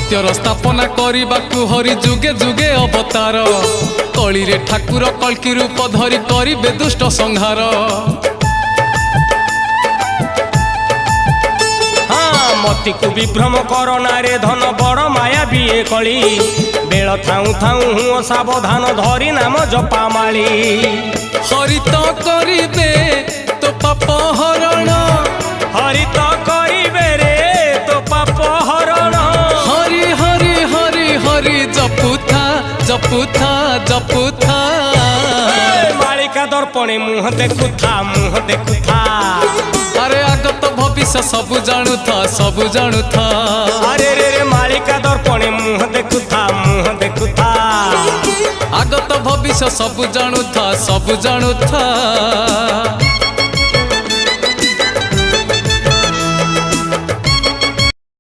सत्यर स्थापना करने हरि जुगे जुगे अवतार कली रे ठाकुर कल्कि रूप धरी करिबे दुष्ट संहार। मति को विभ्रम करना रे धन बड़ माया बीए कली बेल थाऊ थाऊ हुओ सावधान धरी नाम जपा माली। हरित करिबे तो पाप हरण हरित करिबे रे तो पाप हरण। हरि हरि हरि हरि जपुथा जपुथा जपुथा मालिका दर्पणे मुह देखुथा मुह देखुथा। अरे आगत भविष्य सबु जानु था सबु जानु था। अरे रे रे मालिका दर्पणे मुह देखुथा मुह देखुथा। आगत भविष्य सबु जानु था सबु जानु था।